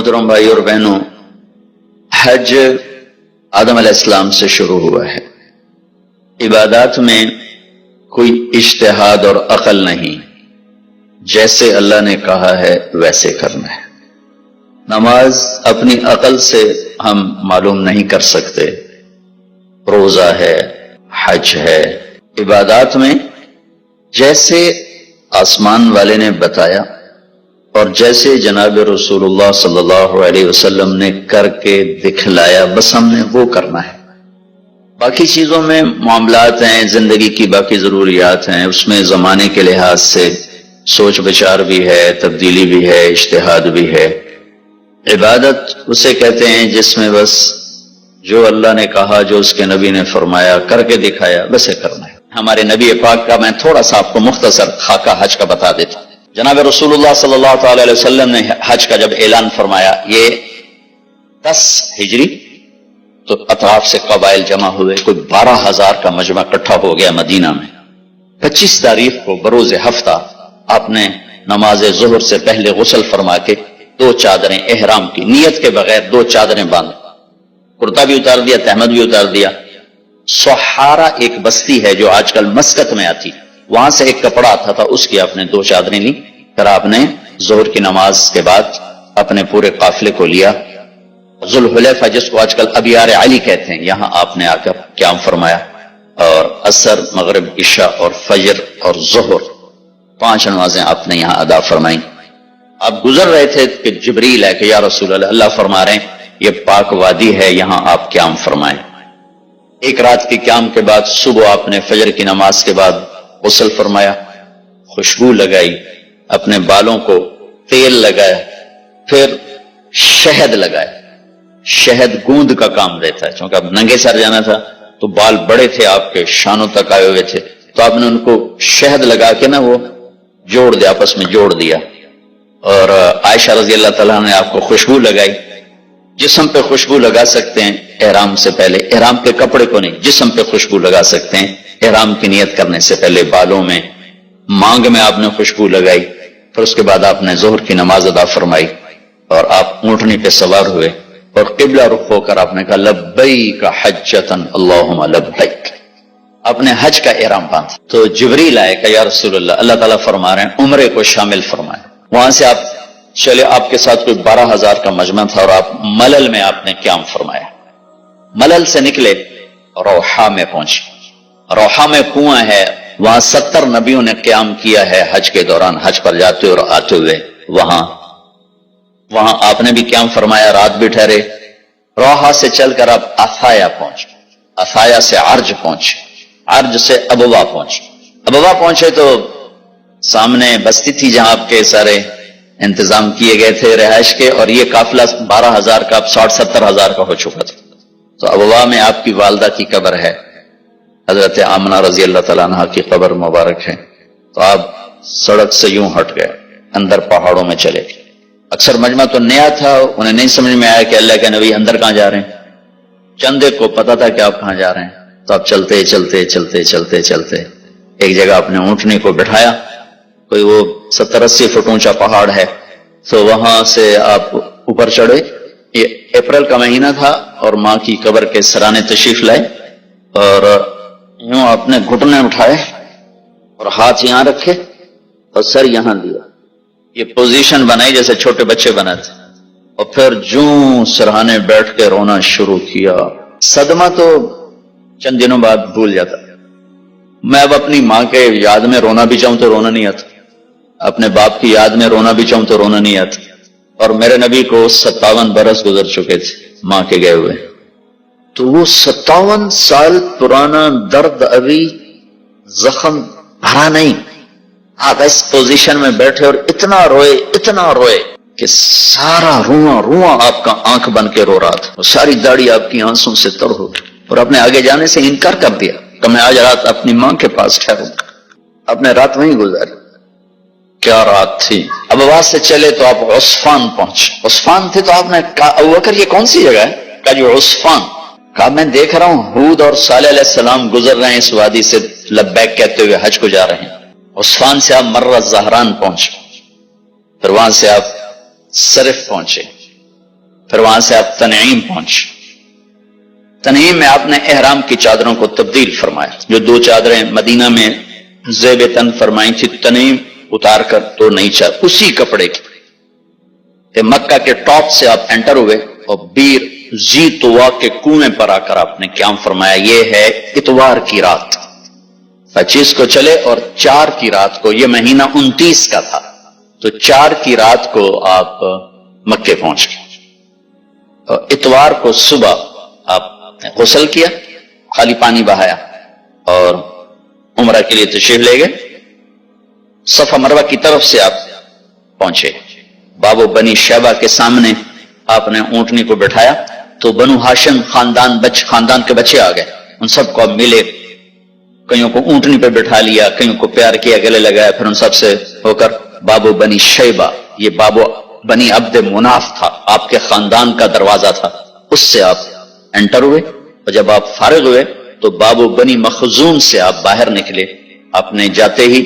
محترم بھائی اور بہنوں، حج آدم علیہ السلام سے شروع ہوا ہے۔ عبادات میں کوئی اجتہاد اور عقل نہیں، جیسے اللہ نے کہا ہے ویسے کرنا ہے۔ نماز اپنی عقل سے ہم معلوم نہیں کر سکتے، روزہ ہے، حج ہے۔ عبادات میں جیسے آسمان والے نے بتایا اور جیسے جناب رسول اللہ صلی اللہ علیہ وسلم نے کر کے دکھلایا، بس ہم نے وہ کرنا ہے۔ باقی چیزوں میں معاملات ہیں، زندگی کی باقی ضروریات ہیں، اس میں زمانے کے لحاظ سے سوچ بچار بھی ہے، تبدیلی بھی ہے، اجتہاد بھی ہے۔ عبادت اسے کہتے ہیں جس میں بس جو اللہ نے کہا، جو اس کے نبی نے فرمایا، کر کے دکھایا، ویسے کرنا ہے۔ ہمارے نبی پاک کا میں تھوڑا سا آپ کو مختصر خاکہ حج کا بتا دیتا ہوں۔ جناب رسول اللہ صلی اللہ تعالی علیہ وسلم نے حج کا جب اعلان فرمایا، یہ 10 ہجری، تو اطراف سے قبائل جمع ہوئے، کوئی 12,000 کا مجمع اکٹھا ہو گیا مدینہ میں۔ 25 تاریخ کو بروز ہفتہ آپ نے نماز ظہر سے پہلے غسل فرما کے 2 چادریں احرام کی نیت کے بغیر 2 چادریں باندھ، کرتا بھی اتار دیا، تہمد بھی اتار دیا۔ سحارا ایک بستی ہے جو آج کل مسقط میں آتی، وہاں سے ایک کپڑا آتا تھا، اس کی آپ نے 2 چادریں لی۔ پھر آپ نے ظہر کی نماز کے بعد اپنے پورے قافلے کو لیا، ذوالحلیفہ جس کو آج کل ابیار علی کہتے ہیں، یہاں آپ نے آ کر قیام فرمایا، اور عصر، مغرب، عشاء اور فجر اور ظہر 5 نمازیں آپ نے یہاں ادا فرمائیں۔ آپ گزر رہے تھے کہ جبریل ہے کہ یا رسول اللہ، اللہ فرما رہے ہیں یہ پاک وادی ہے، یہاں آپ قیام فرمائیں۔ ایک رات کی قیام کے بعد صبح آپ نے فجر کی نماز کے بعد غسل فرمایا، خوشبو لگائی، اپنے بالوں کو تیل لگایا، پھر شہد لگایا۔ شہد گوند کا کام دیتا ہے، چونکہ اب ننگے سر جانا تھا تو بال بڑے تھے آپ کے، شانوں تک آئے ہوئے تھے، تو آپ نے ان کو شہد لگا کے نا وہ جوڑ دیا، آپس میں جوڑ دیا۔ اور عائشہ رضی اللہ تعالیٰ نے آپ کو خوشبو لگائی۔ جسم پہ خوشبو لگا سکتے ہیں احرام سے پہلے، احرام کے کپڑے کو نہیں، جسم پہ خوشبو لگا سکتے ہیں احرام کی نیت کرنے سے پہلے۔ بالوں میں، مانگ میں آپ نے خوشبو لگائی۔ پھر اس کے بعد آپ نے ظہر کی نماز ادا فرمائی اور آپ اونٹنی پہ سوار ہوئے اور قبلہ رخ ہو کر آپ نے کہا لبیک حجۃ اللہم لبیک، اپنے حج کا احرام باندھا۔ تو جبریل آئے کہ یا رسول اللہ، اللہ تعالیٰ فرما رہے ہیں عمرے کو شامل فرمائے۔ وہاں سے آپ چلے، آپ کے ساتھ کوئی 12,000 کا مجمع تھا، اور آپ ملل میں آپ نے قیام فرمایا۔ ملل سے نکلے، روحا میں پہنچے۔ روحا میں کنواں ہے، وہاں 70 نبیوں نے قیام کیا ہے حج کے دوران، حج پر جاتے اور آتے ہوئے۔ وہاں آپ نے بھی قیام فرمایا، رات بھی ٹھہرے۔ روحا سے چل کر آپ افایا پہنچے، افایا سے عرج پہنچے، عرج سے ابوا پہنچے۔ ابوا پہنچے تو سامنے بستی تھی جہاں آپ کے سارے انتظام کیے گئے تھے رہائش کے، اور یہ قافلہ 12,000 کا اب 60-70,000 کا ہو چکا تھا۔ تو ابوا میں آپ کی والدہ کی قبر ہے، حضرت آمنہ رضی اللہ تعالیٰ عنہ کی قبر مبارک ہے۔ تو آپ سڑک سے یوں ہٹ گئے، اندر پہاڑوں میں چلے گئے۔ اکثر مجمع تو نیا تھا، انہیں نہیں سمجھ میں آیا کہ اللہ کے نبی اندر کہاں جا رہے ہیں۔ چندے کو پتا تھا کہ آپ کہاں جا رہے ہیں، تو آپ چلتے چلتے چلتے چلتے چلتے ایک جگہ آپ نے اونٹنی کو بٹھایا، کوئی وہ 70-80 فٹ اونچا پہاڑ ہے، تو وہاں سے آپ اوپر چڑھے۔ یہ اپریل کا مہینہ تھا اور ماں کی قبر کے سرانے تشریف لائے، اور یوں آپ نے گھٹنے اٹھائے اور ہاتھ یہاں رکھے اور سر یہاں دیا، یہ پوزیشن بنائی جیسے چھوٹے بچے بناتے، اور پھر جوں سرہانے بیٹھ کے رونا شروع کیا۔ صدمہ تو چند دنوں بعد بھول جاتا، میں اب اپنی ماں کے یاد میں رونا بھی چاہوں تو رونا نہیں آتا، اپنے باپ کی یاد میں رونا بھی چاہوں تو رونا نہیں آتا۔ اور میرے نبی کو 57 برس گزر چکے تھے ماں کے گئے ہوئے، تو وہ 57 سال پرانا درد ابھی زخم بھرا نہیں۔ آپ اس پوزیشن میں بیٹھے اور اتنا روئے کہ سارا رواں آپ کا آنکھ بن کے رو رہا تھا، اور ساری داڑھی آپ کی آنسوں سے تر ہو گئی، اور اپنے آگے جانے سے انکار کر دیا کہ میں آج رات اپنی ماں کے پاس ٹھہروں۔ اپنے رات وہیں گزاری۔ کیا رات تھی۔ اب آواز سے چلے تو آپ عصفان پہنچے۔ عصفان تھے تو آپ نے کہا ابوبکر یہ کون سی جگہ ہے؟ کہا جو عصفان۔ کہا میں دیکھ رہا ہوں ہود اور صالح علیہ السلام گزر رہے ہیں اس وادی سے، لبیک کہتے ہوئے حج کو جا رہے ہیں۔ عصفان سے آپ مرہ زہران پہنچے، پھر وہاں سے آپ صرف پہنچے، پھر وہاں سے آپ تنعیم پہنچے. تنعیم میں آپ نے احرام کی چادروں کو تبدیل فرمایا. جو 2 چادریں مدینہ میں زیب تن فرمائی تھی، تنعیم اتار کر 2 نئی چادر اسی کپڑے کی. کہ مکہ کے ٹاپ سے آپ انٹر ہوئے اور بیر زی طوا کے کنویں پر آ کر آپ نے قیام فرمایا. یہ ہے اتوار کی رات، 25 کو چلے اور 4 کی رات کو، یہ مہینہ 29 کا تھا، تو 4 کی رات کو آپ مکے پہنچ گئے. اور اتوار کو صبح آپ نے غسل کیا، خالی پانی بہایا اور عمرہ کے لیے تشریف لے گئے. صفا مروہ کی طرف سے آپ پہنچے. بابو بنی شیبہ کے سامنے آپ نے اونٹنی کو بٹھایا تو بنو ہاشم خاندان کے بچے آ گئے. ان سب کو اب ملے، کئیوں کو اونٹنی پہ بٹھا لیا، کئیوں کو پیار کیا، گلے لگایا. پھر ان سب سے ہو کر بابو بنی شیبہ، یہ بابو بنی عبد مناف تھا، آپ کے خاندان کا دروازہ تھا، اس سے آپ انٹر ہوئے. اور جب آپ فارغ ہوئے تو بابو بنی مخزوم سے آپ باہر نکلے. آپ نے جاتے ہی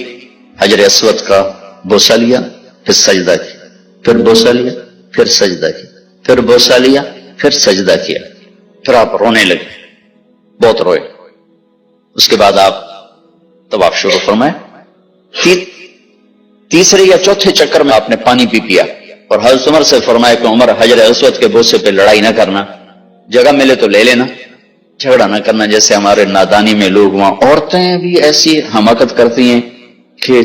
حجر اسود کا بوسہ لیا، پھر سجدہ کیا، پھر بوسہ لیا، پھر سجدہ کیا، پھر بوسہ لیا، پھر سجدہ کیا. پھر آپ رونے لگے، بہت روئے. اس کے بعد آپ طواف شروع فرمائے. تیسرے یا چوتھے چکر میں آپ نے پانی پی پیا اور حضرت عمر سے فرمایا کہ عمر، حجر اسود کے بوسے پہ لڑائی نہ کرنا، جگہ ملے تو لے لینا، جھگڑا نہ کرنا. جیسے ہمارے نادانی میں لوگ، وہاں عورتیں بھی ایسی حماقت کرتی ہیں کہ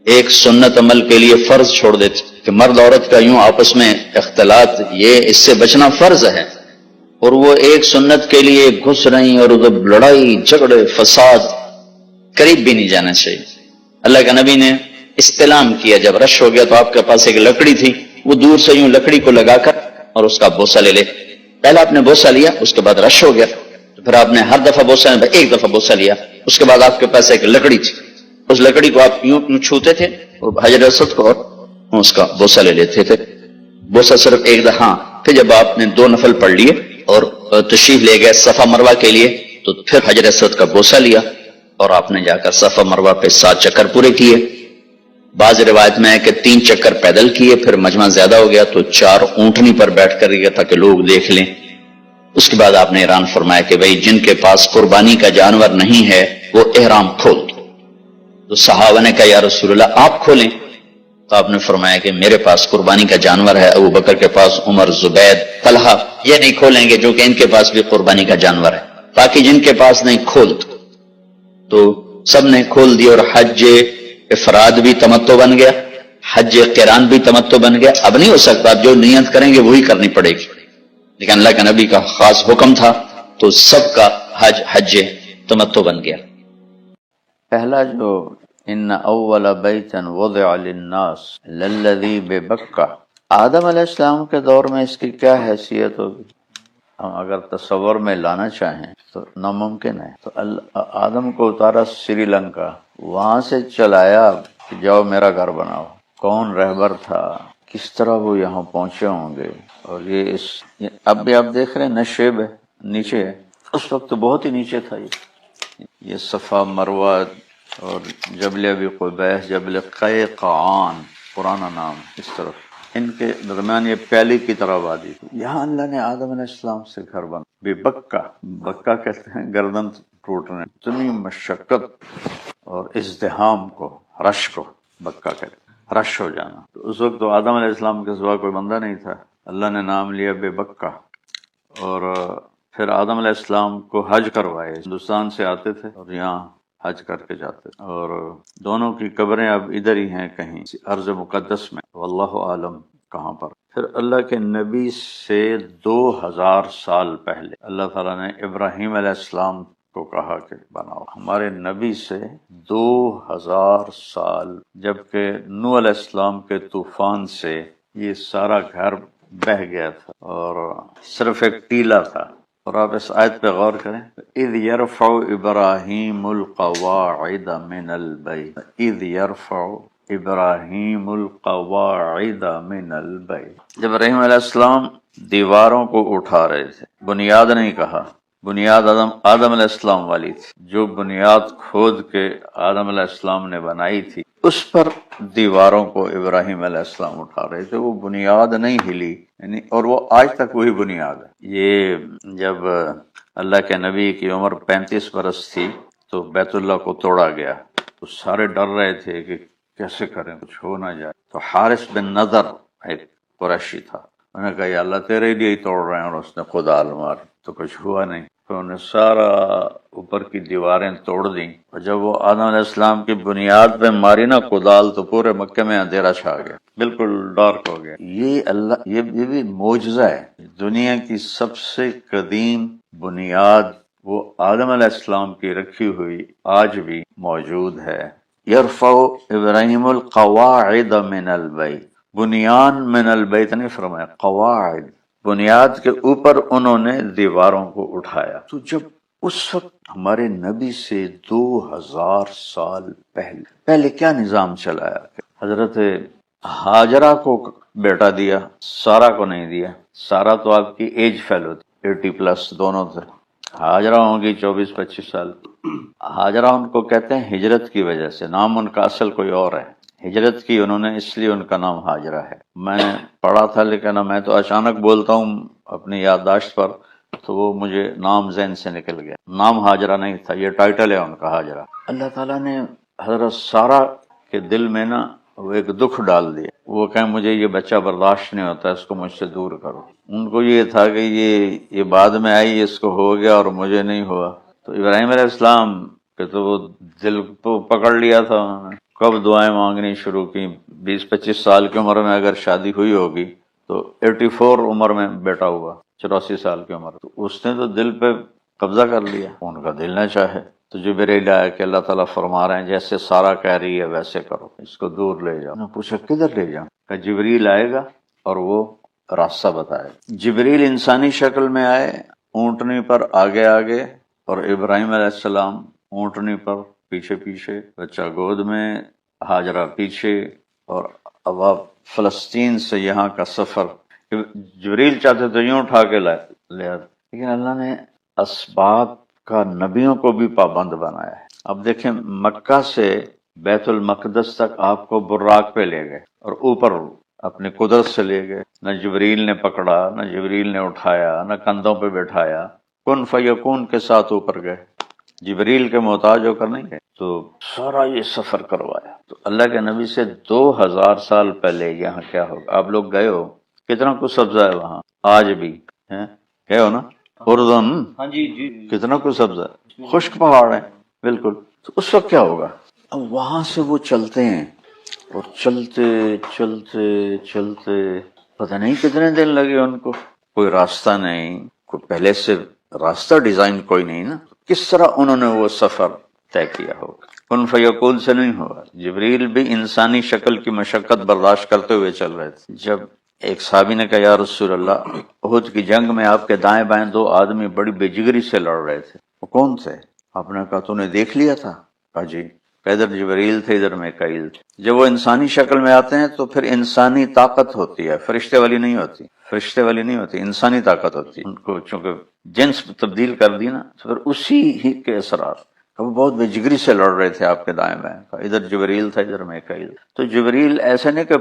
ایک سنت عمل کے لیے فرض چھوڑ دیتے کہ مرد عورت کا یوں آپس میں اختلاط، یہ اس سے بچنا فرض ہے، اور وہ ایک سنت کے لیے گھس رہی اور ادھر لڑائی جھگڑے فساد. قریب بھی نہیں جانا چاہیے. اللہ کا نبی نے استلام کیا، جب رش ہو گیا تو آپ کے پاس ایک لکڑی تھی، وہ دور سے یوں لکڑی کو لگا کر اور اس کا بوسہ لے لے. پہلا آپ نے بوسہ لیا، اس کے بعد رش ہو گیا تو پھر آپ نے ہر دفعہ بوسہ، ایک دفعہ بوسہ لیا. اس کے بعد آپ کے پاس ایک لکڑی تھی، اس لکڑی کو آپ یوں چھوتے تھے اور حجر اسود کو اور اس کا بوسہ لے لیتے تھے. بوسہ صرف ایک دفعہ. پھر جب آپ نے 2 نفل پڑھ لیے اور تشریف لے گئے صفا مروہ کے لیے تو پھر حجر اسود کا بوسہ لیا اور آپ نے جا کر صفا مروہ پہ 7 چکر پورے کیے. بعض روایت میں ہے کہ 3 چکر پیدل کیے، پھر مجمع زیادہ ہو گیا تو 4 اونٹنی پر بیٹھ کر گیا تاکہ لوگ دیکھ لیں. اس کے بعد آپ نے اعلان فرمایا کہ بھئی جن کے پاس قربانی کا جانور نہیں ہے وہ احرام کھول دو. تو صحابہ نے کہا یا رسول اللہ آپ کھولیں. تو آپ نے فرمایا کہ میرے پاس قربانی کا جانور ہے، ابو بکر کے پاس، عمر، زبید، طلحہ یہ نہیں کھولیں گے جو کہ ان کے پاس بھی قربانی کا جانور ہے، باقی جن کے پاس نہیں کھول دو. تو سب نے کھول دی اور حج افراد بھی تمتع بن گیا، حج قران بھی تمتع بن گیا. اب نہیں ہو سکتا، جو نیت کریں گے وہی کرنی پڑے گی، لیکن اللہ کے نبی کا خاص حکم تھا تو سب کا حج تمتع بن گیا. پہلا جو ان اول بیت وضع للناس للذی ببکہ، آدم علیہ السلام کے دور میں اس کی کیا حیثیت ہوگی؟ ہم اگر تصور میں لانا چاہیں تو ناممکن ہے. تو آدم کو اتارا سری لنکا، وہاں سے چلایا کہ جاؤ میرا گھر بناؤ. کون رہبر تھا، کس طرح وہ یہاں پہنچے ہوں گے. اور یہ اب بھی آپ دیکھ رہے ہیں نشیب ہے، نیچے ہے، اس وقت تو بہت ہی نیچے تھا. یہ صفا مروہ اور جبل ابی قبیس، جبل قیقعان پرانا نام، اس طرف ان کے درمیان یہ پہلی کی طرح وادی تھی. یہاں اللہ نے آدم علیہ السلام سے گھر بنا. بے بکہ، بکہ کہتے ہیں گردن ٹوٹنے. اتنی مشقت اور ازدحام کو، رش کو بکہ کہتے ہیں، رش ہو جانا. تو اس وقت تو آدم علیہ السلام کے سوا کوئی بندہ نہیں تھا. اللہ نے نام لیا بے بکہ. اور پھر آدم علیہ السلام کو حج کروائے. ہندوستان سے آتے تھے اور یہاں حج کر کے جاتے تھے، اور دونوں کی قبریں اب ادھر ہی ہیں کہیں ارض مقدس میں، واللہ عالم کہاں پر. پھر اللہ کے نبی سے 2000 سال پہلے اللہ تعالیٰ نے ابراہیم علیہ السلام کو کہا کہ بناؤ. ہمارے نبی سے 2000 سال، جبکہ نوح علیہ السلام کے طوفان سے یہ سارا گھر بہہ گیا تھا اور صرف ایک ٹیلا تھا. اور آپ اس آیت پہ غور کریں، اذ یرفع ابراہیم القواعد من البیت، اذ یرفع ابراہیم القواعد من البیت. جب ابراہیم علیہ السلام دیواروں کو اٹھا رہے تھے، بنیاد نہیں کہا، بنیاد آدم علیہ السلام والی تھی، جو بنیاد کھود کے آدم علیہ السلام نے بنائی تھی اس پر دیواروں کو ابراہیم علیہ السلام اٹھا رہے تھے، وہ بنیاد نہیں ہلی، یعنی اور وہ آج تک وہی بنیاد ہے۔ یہ جب اللہ کے نبی کی عمر 35 برس تھی تو بیت اللہ کو توڑا گیا، تو سارے ڈر رہے تھے کہ کیسے کریں، کچھ ہو نہ جائے۔ تو حارث بن نضر ایک قریشی تھا، انہوں نے کہا یا اللہ تیرے لیے ہی توڑ رہے ہیں، اور اس نے خدا مار، تو کچھ ہوا نہیں۔ تو انہوں نے سارا اوپر کی دیواریں توڑ دیں، اور جب وہ آدم علیہ السلام کی بنیاد پہ ماری نا کدال، تو پورے مکے میں اندھیرا چھا گیا، بالکل ڈارک ہو گیا۔ یہ بھی معجزہ ہے، دنیا کی سب سے قدیم بنیاد وہ آدم علیہ السلام کی رکھی ہوئی آج بھی موجود ہے۔ یرفع ابراہیم القواعد من البیت، بنیان من البیت نہیں فرمایا، قواعد، بنیاد کے اوپر انہوں نے دیواروں کو اٹھایا۔ تو جب اس وقت ہمارے نبی سے 2000 سال پہلے کیا نظام چلایا؟ حضرت ہاجرہ کو بیٹا دیا، سارا کو نہیں دیا۔ سارا تو آپ کی ایج فیلو تھی، 80+ دونوں تھے، ہاجرہ ہوں گی 24-25 سال۔ ہاجرہ ان کو کہتے ہیں ہجرت کی وجہ سے، نام ان کا اصل کوئی اور ہے، ہجرت کی انہوں نے اس لیے ان کا نام ہاجرہ ہے۔ میں نے پڑھا تھا لیکن میں تو اچانک بولتا ہوں اپنی یادداشت پر، تو وہ مجھے نام ذہن سے نکل گیا، نام ہاجرہ نہیں تھا، یہ ٹائٹل ہے ان کا ہاجرہ۔ اللہ تعالیٰ نے حضرت سارا کے دل میں نا وہ ایک دکھ ڈال دیا، وہ کہیں مجھے یہ بچہ برداشت نہیں ہوتا، اس کو مجھ سے دور کرو۔ ان کو یہ تھا کہ یہ بعد میں آئی، اس کو ہو گیا اور مجھے نہیں ہوا۔ تو ابراہیم علیہ السلام کہ تو وہ دل تو پکڑ لیا تھا انہوں نے، کب دعائیں مانگنی شروع کی۔ 20-25 سال کی عمر میں اگر شادی ہوئی ہوگی تو 84 عمر میں بیٹا ہوا، 84 سال کی عمر، تو اس نے تو دل پہ قبضہ کر لیا، ان کا دل نہ چاہے۔ تو جبریل آیا کہ اللہ تعالیٰ فرما رہے ہیں جیسے سارا کہہ رہی ہے ویسے کرو، اس کو دور لے جاؤ۔ انہوں نے پوچھا کدھر لے جاؤں؟ کہ جبریل آئے گا اور وہ راستہ بتائے۔ جبریل انسانی شکل میں آئے، اونٹنی پر آگے آگے، اور ابراہیم علیہ السلام اونٹنی پر پیچھے پیچھے، بچہ گود میں، ہاجرہ پیچھے، اور اب آپ فلسطین سے یہاں کا سفر۔ جبریل چاہتے تو یوں اٹھا کے لے آتے، لیکن اللہ نے اسباب کا نبیوں کو بھی پابند بنایا ہے۔ اب دیکھیں مکہ سے بیت المقدس تک آپ کو براق پہ لے گئے اور اوپر اپنی قدرت سے لے گئے، نہ جبریل نے پکڑا، نہ جبریل نے اٹھایا، نہ کندھوں پہ بٹھایا، کن فیکون کے ساتھ اوپر گئے، جبریل کے محتاج ہو کر نہیں گئے۔ تو سارا یہ سفر کروایا۔ تو اللہ کے نبی سے 2000 سال پہلے یہاں کیا ہوگا؟ آپ لوگ گئے ہو، کتنا کچھ سبزہ ہے وہاں آج بھی ہے، گئے ہو نا اردن؟ ہاں جی جی، کتنا کچھ سبزہ ہے، خشک پہاڑ ہے بالکل۔ تو اس وقت کیا ہوگا؟ اب وہاں سے وہ چلتے ہیں، اور چلتے چلتے چلتے پتہ نہیں کتنے دن لگے ان کو، کوئی راستہ نہیں، کوئی پہلے سے راستہ ڈیزائن کوئی نہیں نا، کس طرح انہوں نے وہ سفر طے کیا ہوگا؟ کن فیکون سے نہیں ہوا۔ جبریل بھی انسانی شکل کی مشقت برداشت کرتے ہوئے چل رہے تھے۔ جب ایک صحابی نے کہا یا رسول اللہ، احد کی جنگ میں آپ کے دائیں بائیں 2 آدمی بڑی بے جگری سے لڑ رہے تھے، وہ کون تھے؟ آپ نے کہا تو نے دیکھ لیا تھا؟ کہا جی۔ ادھر جبریل تھے، ادھر میکائیل تھے۔ جب وہ انسانی شکل میں آتے ہیں تو پھر انسانی طاقت ہوتی ہے، فرشتے والی نہیں ہوتی، فرشتے والی نہیں ہوتی، انسانی طاقت ہوتی ہے۔ ان کو چونکہ جنس تبدیل کر دی نا، تو پھر اسی ہی کے اثرات۔ وہ بہت بے جگری سے لڑ رہے تھے آپ کے دائیں بائیں، ادھر جبریل تھا، ادھر میکائیل۔ تو جبریل ایسے نہیں کہ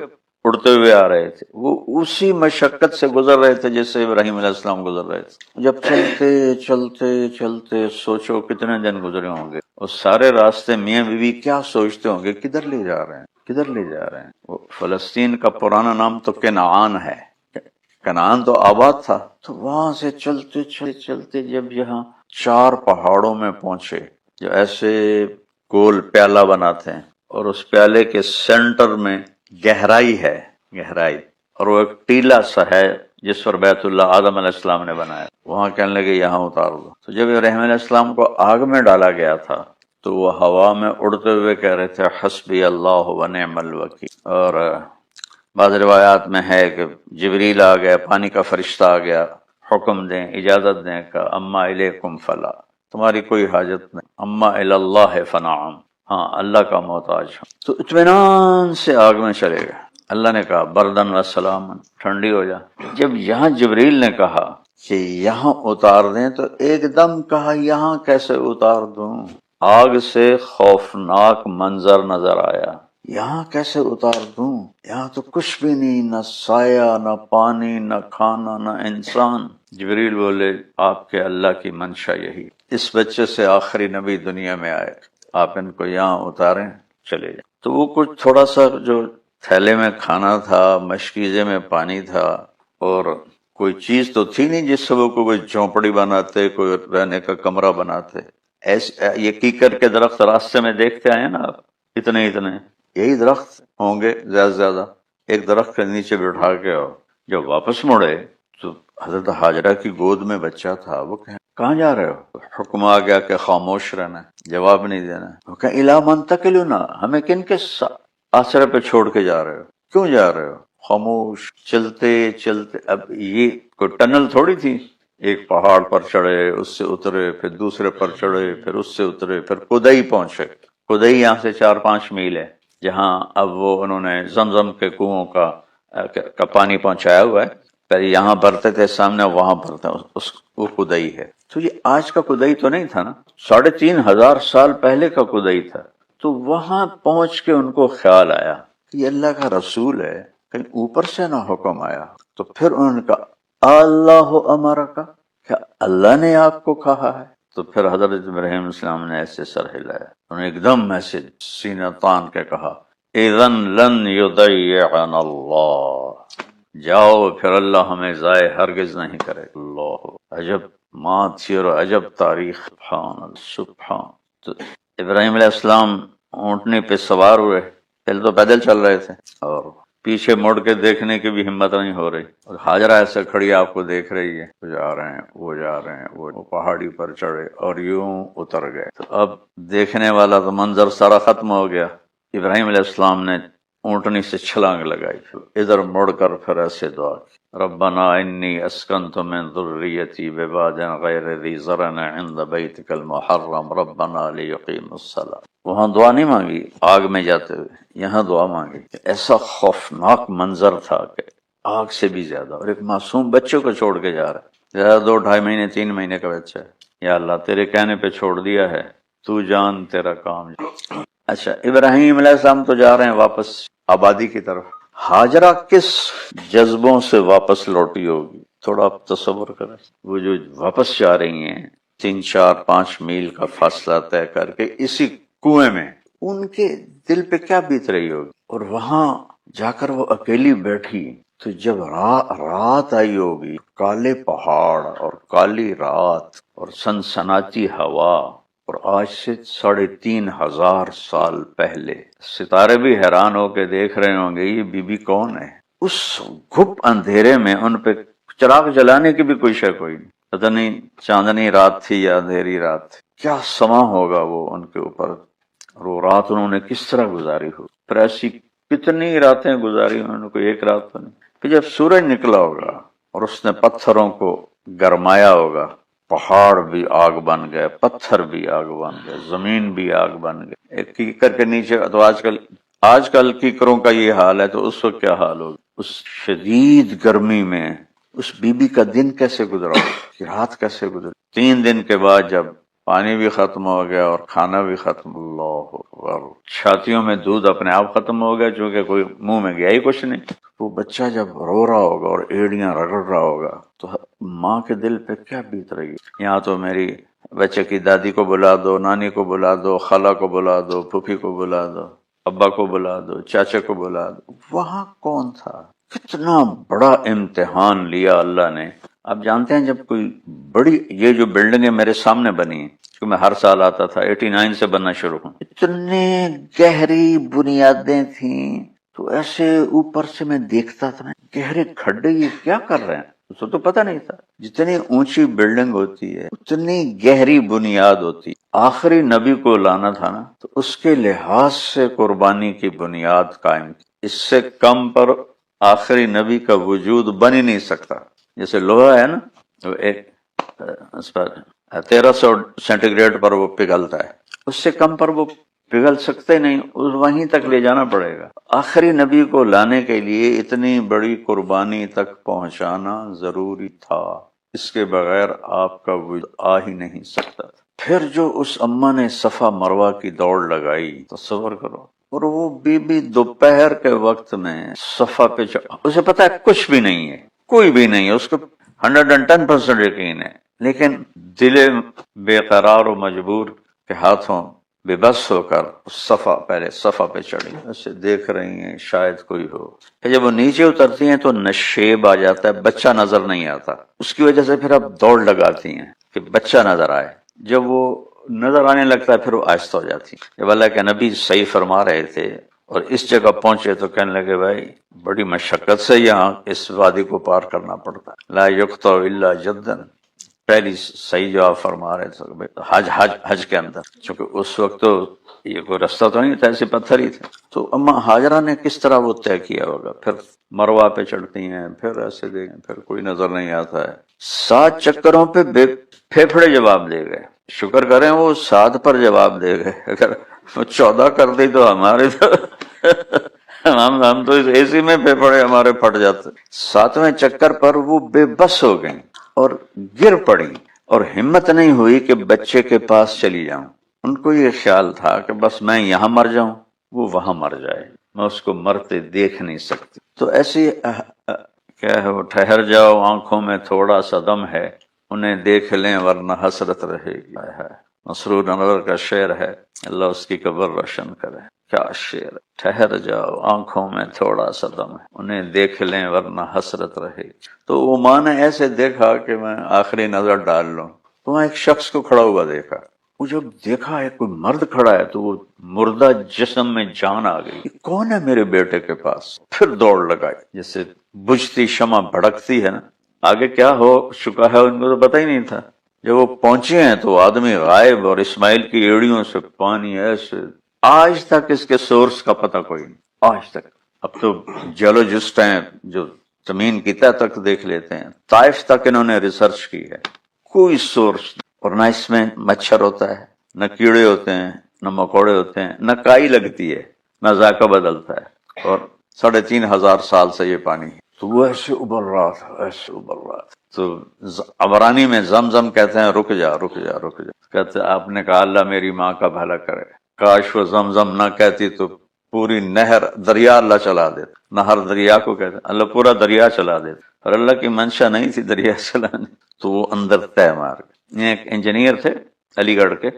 اڑتے ہوئے آ رہے تھے، وہ اسی مشقت سے گزر رہے تھے جس سے ابراہیم علیہ السلام گزر رہے تھے۔ جب چلتے چلتے چلتے سوچو کتنے دن گزرے ہوں گے، اور سارے راستے میاں بیوی کیا سوچتے ہوں گے، کدھر لے جا رہے ہیں، کدھر لے جا رہے ہیں۔ وہ فلسطین کا پرانا نام تو کنعان ہے، کنعان تو آباد تھا۔ تو وہاں سے چلتے چلتے چلتے جب یہاں 4 پہاڑوں میں پہنچے، جو ایسے گول پیالہ بناتے ہیں، اور اس پیالے کے سینٹر میں گہرائی ہے، گہرائی، اور وہ ایک ٹیلا سا ہے جس پر بیت اللہ آدم علیہ السلام نے بنایا۔ وہاں کہنے لگے یہاں اتار دو۔ تو جب ابراہیم علیہ السلام کو آگ میں ڈالا گیا تھا تو وہ ہوا میں اڑتے ہوئے کہہ رہے تھے حسبی اللہ و نعم الوکیل۔ اور بعض روایات میں ہے کہ جبریل آ گیا، پانی کا فرشتہ آ گیا، حکم دیں، اجازت دیں کہ اما الیکم فلا، تمہاری کوئی حاجت نہیں، اما اللہ فنعم، ہاں اللہ کا محتاج ہوں۔ تو اطمینان سے آگ میں چلے گئے۔ اللہ نے کہا بردن و سلام، ٹھنڈی ہو جا۔ جب یہاں جبریل نے کہا کہ یہاں اتار دیں، تو ایک دم کہا یہاں کیسے اتار دوں؟ آگ سے خوفناک منظر نظر آیا، یہاں کیسے اتار دوں؟ یہاں تو کچھ بھی نہیں، نہ سایہ، نہ پانی، نہ کھانا، نہ انسان۔ جبریل بولے آپ کے اللہ کی منشا یہی، اس بچے سے آخری نبی دنیا میں آئے، آپ ان کو یہاں اتاریں، چلے جائیں۔ تو وہ کچھ تھوڑا سا جو تھیلے میں کھانا تھا، مشکیزے میں پانی تھا، اور کوئی چیز تو تھی نہیں جس سے وہ کوئی جھونپڑی بناتے، کوئی رہنے کا کمرہ بناتے۔ ایسے یہ کیکر کے درخت راستے میں دیکھتے آئے نا آپ، اتنے یہی درخت ہوں گے زیادہ سے زیادہ، ایک درخت کے نیچے بٹھا کے، اور جب واپس مڑے تو حضرت ہاجرہ کی گود میں بچہ تھا۔ وہ کہاں جا رہے ہو؟ حکم آ گیا کہ خاموش رہنا، جواب نہیں دینا۔ وہ کہ الا منتقلنا، ہمیں کن کے آسرے پہ چھوڑ کے جا رہے ہو؟ کیوں جا رہے ہو؟ خاموش چلتے چلتے، اب یہ کوئی ٹنل تھوڑی تھی، ایک پہاڑ پر چڑھے، اس سے اترے، پھر دوسرے پر چڑھے، پھر اس سے اترے، پھر قدئی پہنچے۔ قدئی یہاں سے 4-5 میل ہے، جہاں اب وہ انہوں نے زمزم کے کنووں کا پانی پہنچایا ہوا ہے، پہلے یہاں بھرتے تھے سامنے، وہاں بھرتے، وہ قدئی ہے۔ تو یہ آج کا قدئی تو نہیں تھا نا، 3500 سال پہلے کا قدئی تھا۔ تو وہاں پہنچ کے ان کو خیال آیا کہ یہ اللہ کا رسول ہے، کہیں اوپر سے نہ حکم آیا۔ تو پھر انہوں نے کہا اللہ امرک، کیا اللہ نے آپ کو کہا ہے؟ تو پھر حضرت ابراہیم السلام نے ایسے سر ہلایا، انہوں نے ایک دم ایسے سینہ تان کے کہا اذن لن یضیعنا اللہ، جاؤ پھر اللہ ہمیں ضائع ہرگز نہیں کرے۔ اللہ، عجب مات تھی اور عجب تاریخ، سبحان اللہ سبحان۔ تو ابراہیم علیہ السلام اونٹنے پہ سوار ہوئے، پہلے تو پیدل چل رہے تھے، اور پیچھے مڑ کے دیکھنے کی بھی ہمت نہیں ہو رہی، اور ہاجرہ ایسے کھڑی آپ کو دیکھ رہی ہے، وہ جا رہے ہیں، وہ جا رہے ہیں، وہ پہاڑی پر چڑھے اور یوں اتر گئے۔ تو اب دیکھنے والا تو منظر سارا ختم ہو گیا۔ ابراہیم علیہ السلام نے اونٹنی سے چھلانگ لگائی، ادھر مڑ کر پھر ایسے دعا کی ربنا انی اسکنت من ذریتی بواد غیر ذی زرع عند بیتک المحرم ربنا لیقیموا الصلاۃ۔ وہاں دعا نہیں مانگی آگ میں جاتے ہوئے، یہاں دعا مانگی۔ ایسا خوفناک منظر تھا کہ آگ سے بھی زیادہ، اور ایک معصوم بچے کو چھوڑ کے جا رہا ہے، زیادہ 2-2.5 مہینے 3 مہینے کا بچہ ہے۔ یا اللہ تیرے کہنے پہ چھوڑ دیا ہے، تو جان تیرا کام جان۔ اچھا، ابراہیم علیہ السلام تو جا رہے ہیں واپس آبادی کی طرف، ہاجرہ کس جذبوں سے واپس لوٹی ہوگی، تھوڑا آپ تصور کریں۔ وہ جو واپس جا رہی ہیں 3-4-5 میل کا فاصلہ طے کر کے اسی کنویں میں، ان کے دل پہ کیا بیت رہی ہوگی، اور وہاں جا کر وہ اکیلی بیٹھی۔ تو جب رات آئی ہوگی، کالے پہاڑ اور کالی رات اور سنسناتی ہوا، اور آج سے 3500 سال پہلے، ستارے بھی حیران ہو کے دیکھ رہے ہوں گے یہ بی بی کون ہے۔ اس گھپ اندھیرے میں ان پہ چراغ جلانے کی بھی کوئی شے کوئی نہیں، پتہ نہیں چاندنی رات تھی یا اندھیری رات تھی، کیا سما ہوگا وہ ان کے اوپر، اور وہ رات انہوں نے کس طرح گزاری ہو۔ پھر ایسی کتنی راتیں گزاری انہوں نے، کوئی ایک رات تو نہیں۔ پھر جب سورج نکلا ہوگا اور اس نے پتھروں کو گرمایا ہوگا، پہاڑ بھی آگ بن گئے، پتھر بھی آگ بن گئے، زمین بھی آگ بن گئے۔ ایک کیکر کے نیچے، تو آج کل کیکروں کا یہ حال ہے، تو اس وقت کیا حال ہوگا؟ اس شدید گرمی میں اس بی بی کا دن کیسے گزرا، رات کیسے گزری۔ 3 دن کے بعد جب پانی بھی ختم ہو گیا اور کھانا بھی ختم، اللہ اکبر، چھاتیوں میں دودھ اپنے آپ ختم ہو گیا، چونکہ کوئی منہ میں گیا ہی کچھ نہیں۔ وہ بچہ جب رو رہا ہوگا اور ایڑیاں رگڑ رہا ہوگا تو ماں کے دل پہ کیا بیت رہی ہے۔ یہاں تو میری بچے کی دادی کو بلا دو، نانی کو بلا دو، خالہ کو بلا دو، پھوپھی کو بلا دو، ابا کو بلا دو، چاچا کو بلا دو، وہاں کون تھا؟ کتنا بڑا امتحان لیا اللہ نے۔ آپ جانتے ہیں جب کوئی بڑی، یہ جو بلڈنگیں میرے سامنے بنی ہیں، کیونکہ میں ہر سال آتا تھا، 89 سے بننا شروع ہوں، اتنے گہری بنیادیں تھیں، تو ایسے اوپر سے میں دیکھتا تھا گہرے کھڈے، یہ کیا کر رہے ہیں؟ اس تو پتہ نہیں تھا جتنی اونچی بلڈنگ ہوتی ہے اتنی گہری بنیاد ہوتی۔ آخری نبی کو لانا تھا نا، تو اس کے لحاظ سے قربانی کی بنیاد قائم کی، اس سے کم پر آخری نبی کا وجود بن ہی نہیں سکتا۔ جیسے لوہا ہے نا، وہ ایک اس پر 1300 سینٹی گریڈ پر وہ پگھلتا ہے، اس سے کم پر وہ پگھل سکتے نہیں، وہیں تک لے جانا پڑے گا۔ آخری نبی کو لانے کے لیے اتنی بڑی قربانی تک پہنچانا ضروری تھا، اس کے بغیر آپ کا وجود آ ہی نہیں سکتا تھا۔ پھر جو اس اماں نے صفا مروہ کی دوڑ لگائی، تصور کرو، اور وہ بی بی دوپہر کے وقت میں صفا پہ اسے پتا ہے کچھ بھی نہیں ہے، کوئی بھی نہیں ہے، اس کو 110% یقین ہے، لیکن دل بے قرار و مجبور کے ہاتھوں بے بس ہو کر پہلے صفا پہ چڑھی، اسے دیکھ رہی ہیں شاید کوئی ہو۔ پھر جب وہ نیچے اترتی ہیں تو نشیب آ جاتا ہے، بچہ نظر نہیں آتا، اس کی وجہ سے پھر اب دوڑ لگاتی ہیں کہ بچہ نظر آئے۔ جب وہ نظر آنے لگتا ہے پھر وہ آہستہ ہو جاتی ہے۔ جب اللہ کے نبی صحیح فرما رہے تھے اور اس جگہ پہنچے تو کہنے لگے بھائی بڑی مشقت سے یہاں اس وادی کو پار کرنا پڑتا ہے، لا یقطع الا جدن، پہلی صحیح جواب فرما رہے تھے حج کے اندر، چونکہ اس وقت تو یہ کوئی رستہ تو نہیں تھا، ایسے پتھر ہی تھے۔ تو اما ہاجرہ نے کس طرح وہ طے کیا ہوگا؟ پھر مروہ پہ چڑھتی ہیں، پھر ایسے دیکھیں، پھر کوئی نظر نہیں آتا ہے، 7 چکروں پہ پھیپھڑے جواب دے گئے۔ شکر کریں وہ 7 پر جواب دے گئے، اگر وہ 14 کر دی تو ہمارے تو ہم تو اس اے سی میں پھیپھڑے ہمارے پھٹ جاتے۔ 7ویں چکر پر وہ بے بس ہو گئیں اور گر پڑی، اور ہمت نہیں ہوئی کہ بچے کے پاس چلی جاؤں۔ ان کو یہ خیال تھا کہ بس میں یہاں مر جاؤں، وہ وہاں مر جائے، میں اس کو مرتے دیکھ نہیں سکتی۔ تو ایسی کیا ہے، وہ ٹھہر جاؤ آنکھوں میں تھوڑا سا دم ہے، انہیں دیکھ لیں ورنہ حسرت رہے گی۔ مسرور انور کا شعر ہے، اللہ اس کی قبر روشن کرے۔ کیا شعر ہے، ٹھہر جاؤ آنکھوں میں تھوڑا سا دم ہے، انہیں دیکھ لیں ورنہ حسرت رہے گی۔ تو وہ ماں نے ایسے دیکھا کہ میں آخری نظر ڈال لوں، تو وہاں ایک شخص کو کھڑا ہوا دیکھا۔ وہ جب دیکھا ہے کوئی مرد کھڑا ہے تو وہ مردہ جسم میں جان آ گئی، یہ کون ہے میرے بیٹے کے پاس؟ پھر دوڑ لگائی، جیسے بجھتی شمع بھڑکتی ہے نا، آگے کیا ہو چکا ہے ان کو تو پتہ ہی نہیں تھا۔ جب وہ پہنچے ہیں تو آدمی غائب، اور اسماعیل کی ایڑیوں سے پانی ایسے، آج تک اس کے سورس کا پتہ کوئی نہیں، آج تک۔ اب تو جیولوجسٹ ہیں جو زمین کی تہ تک دیکھ لیتے ہیں، طائف تک انہوں نے ریسرچ کی ہے، کوئی سورس نہیں، اور نہ اس میں مچھر ہوتا ہے، نہ کیڑے ہوتے ہیں، نہ مکوڑے ہوتے ہیں، نہ کائی لگتی ہے، نہ ذائقہ بدلتا ہے، اور 3500 سال سے یہ پانی ہے۔ تو وہ ایسے ابل رہا تھا، ایسے ابل رہا تھا۔ تو عبرانی میں زمزم کہتے ہیں رک جا رک جا رک جا، کہتے آپ نے کہا اللہ میری ماں کا بھلا کرے، کاش وہ زمزم نہ کہتی تو پوری نہر دریا اللہ چلا دیتا، نہر دریا کو کہتے ہیں، اللہ پورا دریا چلا دیتا، اور اللہ کی منشا نہیں تھی دریا چلانے، تو وہ اندر طے مار گئے۔ یہ ایک انجینئر تھے علی گڑھ کے،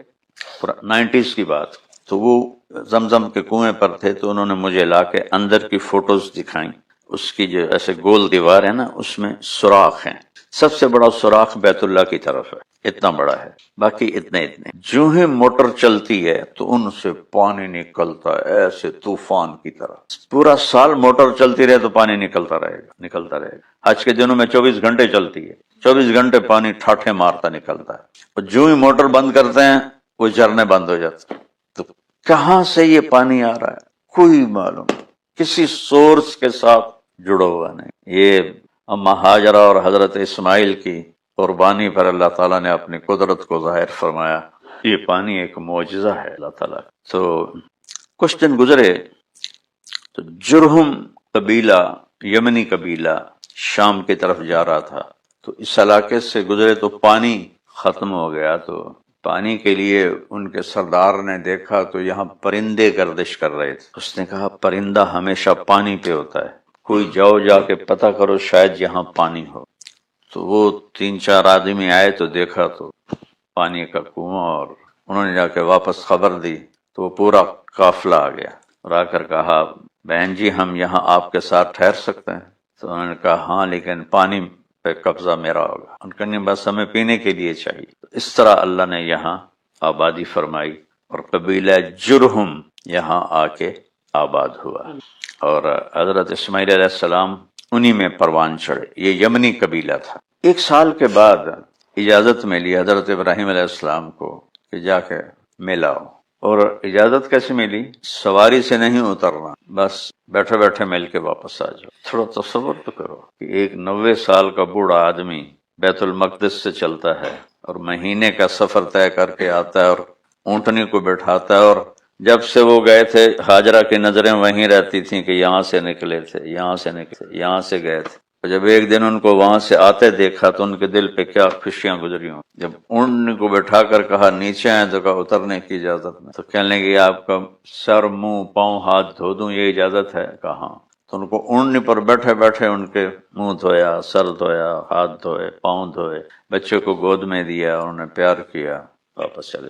90s کی بات، تو وہ زمزم کے کنویں پر تھے، تو انہوں نے مجھے لا کے اندر کی فوٹوز دکھائیں، اس کی جو ایسے گول دیوار ہے نا اس میں سوراخ ہیں، سب سے بڑا سوراخ بیت اللہ کی طرف ہے، اتنا بڑا ہے، باقی اتنے جو ہی موٹر چلتی ہے تو ان سے پانی نکلتا ہے ایسے طوفان کی طرح، پورا سال موٹر چلتی رہے تو پانی نکلتا رہے گا۔ آج کے دنوں میں 24 گھنٹے چلتی ہے، 24 گھنٹے پانی ٹھاٹھے مارتا نکلتا ہے، اور جو ہی موٹر بند کرتے ہیں وہ جھرنے بند ہو جاتے ہیں۔ تو کہاں سے یہ پانی آ رہا ہے کوئی معلوم، کسی سورس کے ساتھ جڑا ہوا نہیں۔ یہ اما ہاجرہ اور حضرت اسماعیل کی قربانی پر اللہ تعالیٰ نے اپنی قدرت کو ظاہر فرمایا، یہ پانی ایک معجزہ ہے اللہ تعالیٰ۔ تو کچھ دن گزرے تو جرہم قبیلہ، یمنی قبیلہ شام کی طرف جا رہا تھا، تو اس علاقے سے گزرے تو پانی ختم ہو گیا، تو پانی کے لیے ان کے سردار نے دیکھا تو یہاں پرندے گردش کر رہے تھے۔ اس نے کہا پرندہ ہمیشہ پانی پہ ہوتا ہے، کوئی جاؤ جا کے پتہ کرو شاید یہاں پانی ہو۔ تو وہ 3-4 آدمی آئے تو دیکھا تو پانی کا کنواں، اور انہوں نے جا کے واپس خبر دی تو وہ پورا قافلہ آ گیا، اور آ کر کہا بہن جی ہم یہاں آپ کے ساتھ ٹھہر سکتے ہیں؟ تو انہوں نے کہا ہاں لیکن پانی پہ قبضہ میرا ہوگا۔ ان کا نہیں، بس ہمیں پینے کے لیے چاہیے۔ اس طرح اللہ نے یہاں آبادی فرمائی، اور قبیلہ جرہم یہاں آ کے آباد ہوا، اور حضرت اسماعیل علیہ السلام انہی میں پروان چڑھے۔ یہ یمنی قبیلہ تھا۔ 1 سال کے بعد اجازت ملی حضرت ابراہیم علیہ السلام کو کہ جا کے مل آؤ، اور اجازت کیسے ملی؟ سواری سے نہیں اترنا، بس بیٹھے بیٹھے مل کے واپس آ جاؤ۔ تھوڑا تصور تو کرو کہ ایک 90 سال کا بوڑھا آدمی بیت المقدس سے چلتا ہے اور مہینے کا سفر طے کر کے آتا ہے، اور اونٹنی کو بٹھاتا ہے، اور جب سے وہ گئے تھے ہاجرہ کی نظریں وہیں رہتی تھیں کہ یہاں سے نکلے تھے، یہاں سے نکلے، یہاں سے گئے تھے، تو جب ایک دن ان کو وہاں سے آتے دیکھا تو ان کے دل پہ کیا خوشیاں گزری ہوں. جب ان کو بٹھا کر کہا نیچے آئے تو کہا اترنے کی اجازت نہیں. تو کہنے لگے آپ کا سر منہ پاؤں ہاتھ دھو دوں یہ اجازت ہے؟ کہا ہاں. تو ان کو اونٹنی پر بیٹھے بیٹھے ان کے منہ دھویا، سر دھویا، ہاتھ دھوئے، پاؤں دھوئے، بچے کو گود میں دیا، انہوں نے پیار کیا، واپس چلے.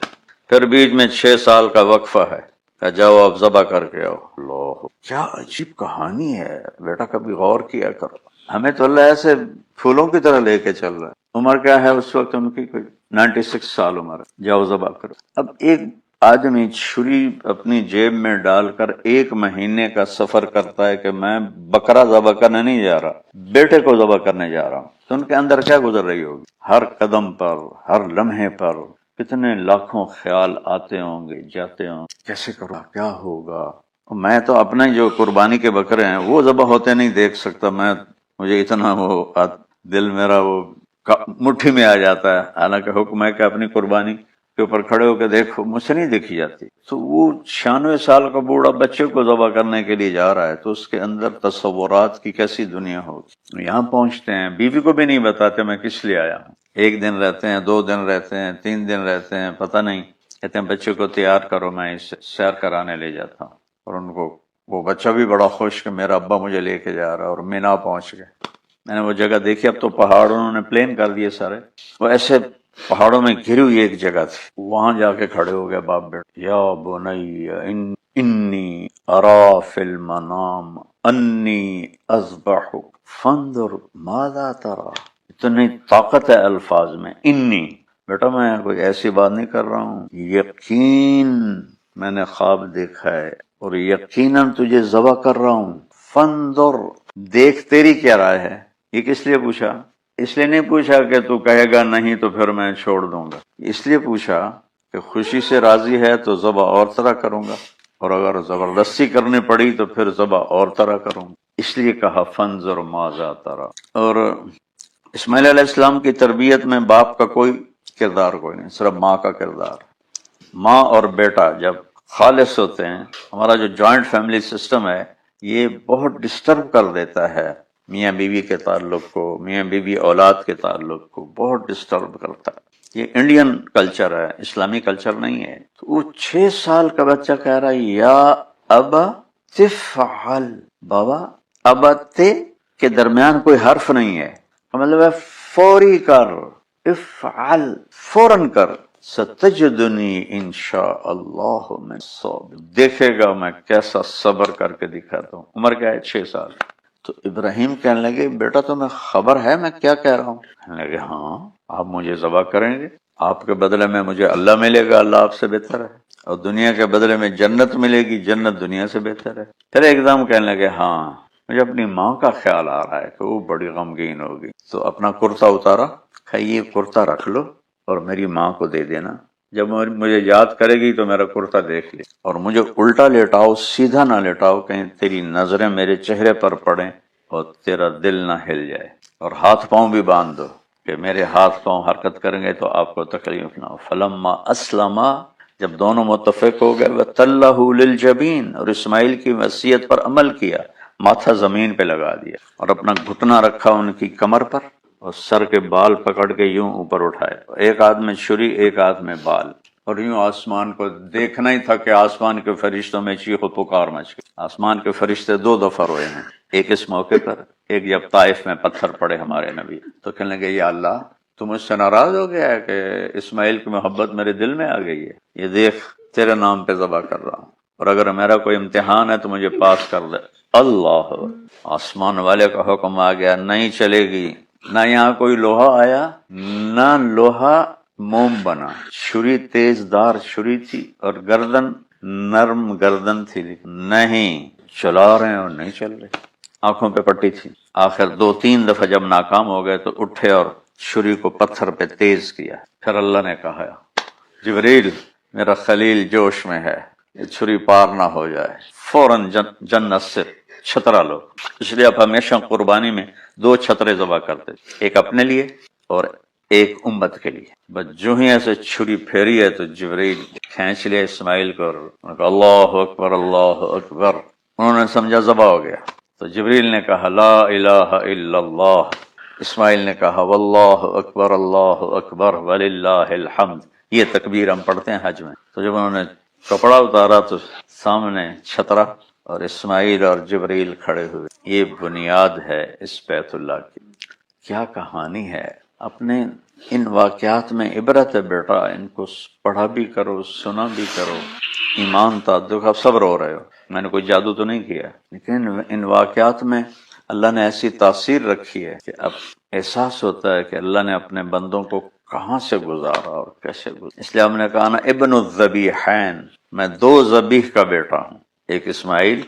پھر بیچ میں 6 سال کا وقفہ ہے، کہ جاؤ آپ ذبح کر کے آؤ. اللہ کیا عجیب کہانی ہے بیٹا، کبھی غور کیا کرو. ہمیں تو اللہ ایسے پھولوں کی طرح لے کے چل رہا ہے. عمر کیا ہے اس وقت ان کی؟ کوئی 96 سال عمر ہے. جاؤ ذبح کرو. اب ایک آدمی چھری اپنی جیب میں ڈال کر 1 مہینے کا سفر کرتا ہے کہ میں بکرا ذبح کرنے نہیں جا رہا، بیٹے کو ذبح کرنے جا رہا ہوں. تو ان کے اندر کیا گزر رہی ہوگی؟ ہر قدم پر، ہر لمحے پر کتنے لاکھوں خیال آتے ہوں گے، جاتے ہوں گے، کیسے کروں، کیا ہوگا. میں تو اپنے جو قربانی کے بکرے ہیں وہ ذبح ہوتے نہیں دیکھ سکتا. مجھے اتنا وہ دل میرا وہ مٹھی میں آ جاتا ہے. حالانکہ حکم ہے کہ اپنی قربانی کے اوپر کھڑے ہو کے دیکھو، مجھ سے نہیں دیکھی جاتی. تو وہ 96 سال کا بوڑھا بچے کو ذبح کرنے کے لیے جا رہا ہے تو اس کے اندر تصورات کی کیسی دنیا ہوگی. یہاں پہنچتے ہیں، بیوی کو بھی نہیں بتاتے میں کس لیے آیا ہوں. 1 دن رہتے ہیں، 2 دن رہتے ہیں، 3 دن رہتے ہیں، پتہ نہیں. کہتے ہیں بچے کو تیار کرو، میں اسے سیر کرانے لے جاتا ہوں. اور ان کو وہ بچہ بھی بڑا خوش کہ میرا ابا مجھے لے کے جا رہا ہے. اور مینا پہنچ گئے. میں نے وہ جگہ دیکھی، اب تو پہاڑ انہوں نے پلین کر دیے سارے. وہ ایسے پہاڑوں میں گھری ہوئی ایک جگہ تھی، وہاں جا کے کھڑے ہو گئے باپ بیٹے. یا بنی انی ارا فی المنام انی اذبحک فانظر ماذا ترى. اتنی طاقت ہے الفاظ میں. انی بیٹا میں کوئی ایسی بات نہیں کر رہا ہوں، یقین میں نے خواب دیکھا ہے اور یقیناً تجھے ذبح کر رہا ہوں. فانظر دیکھ تیری کیا رائے ہے. یہ کس لیے پوچھا؟ اس لیے نہیں پوچھا کہ تو کہے گا نہیں تو پھر میں چھوڑ دوں گا. اس لیے پوچھا کہ خوشی سے راضی ہے تو ذبح اور طرح کروں گا، اور اگر زبردستی کرنی پڑی تو پھر ذبح اور طرح کروں گا. اس لیے کہا فانظر ماذا ترى. اور اسماعیل علیہ السلام کی تربیت میں باپ کا کوئی کردار کوئی نہیں، صرف ماں کا کردار. ماں اور بیٹا جب خالص ہوتے ہیں، ہمارا جو جوائنٹ فیملی سسٹم ہے یہ بہت ڈسٹرب کر دیتا ہے. میاں بیوی کے تعلق کو، میاں بیوی اولاد کے تعلق کو بہت ڈسٹرب کرتا ہے. یہ انڈین کلچر ہے، اسلامی کلچر نہیں ہے. تو وہ 6 سال کا بچہ کہہ رہا ہے یا ابا تفعل. بابا ابا تے کے درمیان کوئی حرف نہیں ہے، مطلب ہے فوری کر، افعل فوراً کر. ستجدنی انشاء اللہ من الصابرین. دیکھے گا میں کیسا صبر کر کے دکھاتا ہوں. عمر کیا ہے؟ 6 سال. تو ابراہیم کہنے لگے بیٹا تمہیں خبر ہے میں کیا کہہ رہا ہوں؟ کہنے لگے ہاں. آپ مجھے ذبح کریں گے، آپ کے بدلے میں مجھے اللہ ملے گا، اللہ آپ سے بہتر ہے. اور دنیا کے بدلے میں جنت ملے گی، جنت دنیا سے بہتر ہے. پھر ایک دم کہنے لگے ہاں مجھے اپنی ماں کا خیال آ رہا ہے کہ وہ بڑی غمگین ہوگی. تو اپنا کرتا اتارا، کہ یہ کرتا رکھ لو اور میری ماں کو دے دینا. جب مجھے یاد کرے گی تو میرا کرتا دیکھ لے، اور مجھے الٹا لیٹاؤ، سیدھا نہ لیٹاؤ، کہیں تیری نظریں میرے چہرے پر پڑیں اور تیرا دل نہ ہل جائے. اور ہاتھ پاؤں بھی باندھ دو کہ میرے ہاتھ پاؤں حرکت کریں گے تو آپ کو تکلیف نہ ہو. فلما اسلما، جب دونوں متفق ہو گئے، وَتَلَّهُ لِلْجَبِينِ، اور اسماعیل کی وصیت پر عمل کیا، ماتھا زمین پہ لگا دیا اور اپنا گھٹنا رکھا ان کی کمر پر اور سر کے بال پکڑ کے یوں اوپر اٹھائے. ایک ہاتھ میں چھری، ایک ہاتھ میں بال، اور یوں آسمان کو دیکھنا ہی تھا کہ آسمان کے فرشتوں میں چیخ و پکار مچ گئی. آسمان کے فرشتے 2 دفعہ روئے ہیں، ایک اس موقع پر، ایک جب طائف میں پتھر پڑے ہمارے نبی. تو کہنے لگے یا اللہ تو مجھ سے ناراض ہو گیا ہے کہ اسماعیل کی محبت میرے دل میں آ گئی ہے. یہ دیکھ تیرے نام پہ ذبح کر رہا ہوں، اور اگر میرا کوئی امتحان ہے تو مجھے پاس کر دے. اللہ، آسمان والے کا حکم آ گیا، نہیں چلے گی. نہ یہاں کوئی لوہا آیا، نہ لوہا موم بنا. چھری تیز دار چھری تھی اور گردن نرم گردن تھی، نہیں چلا رہے اور نہیں چل رہے. آنکھوں پہ پٹی تھی. آخر 2-3 دفعہ جب ناکام ہو گئے تو اٹھے اور چھری کو پتھر پہ تیز کیا. پھر اللہ نے کہا جبریل میرا خلیل جوش میں ہے، یہ چھری پار نہ ہو جائے. فوراً جنت سے چھترا لو. اس لیے آپ ہمیشہ قربانی میں 2 چھترے ذبح کرتے، ایک اپنے لیے اور ایک امت کے لیے. بس جو ہی ایسے چھری پھیری ہے تو جبریل کھینچ لیا اسماعیل کو اور کہا اللہ اکبر اللہ اکبر. انہوں نے سمجھا ذبح ہو گیا. تو جبریل نے کہا لا الہ الا اللہ، اسماعیل نے کہا واللہ اکبر اللہ اکبر وللہ الحمد۔ یہ تکبیر ہم پڑھتے ہیں حج میں۔ تو جب انہوں نے کپڑا اتارا تو سامنے چھترا اور اسماعیل اور جبریل کھڑے ہوئے۔ یہ بنیاد ہے اس بیت اللہ کی۔ کیا کہانی ہے! اپنے ان واقعات میں عبرت ہے بیٹا، ان کو پڑھا بھی کرو، سنا بھی کرو، ایمان تھا۔ دیکھو اب سب رو رہے ہو، میں نے کوئی جادو تو نہیں کیا، لیکن ان واقعات میں اللہ نے ایسی تاثیر رکھی ہے کہ اب احساس ہوتا ہے کہ اللہ نے اپنے بندوں کو کہاں سے گزارا اور کیسے گزارا۔ اس لیے ہم نے کہا نا ابن الذبیحین، میں دو ذبیح کا بیٹا ہوں، ایک اسماعیل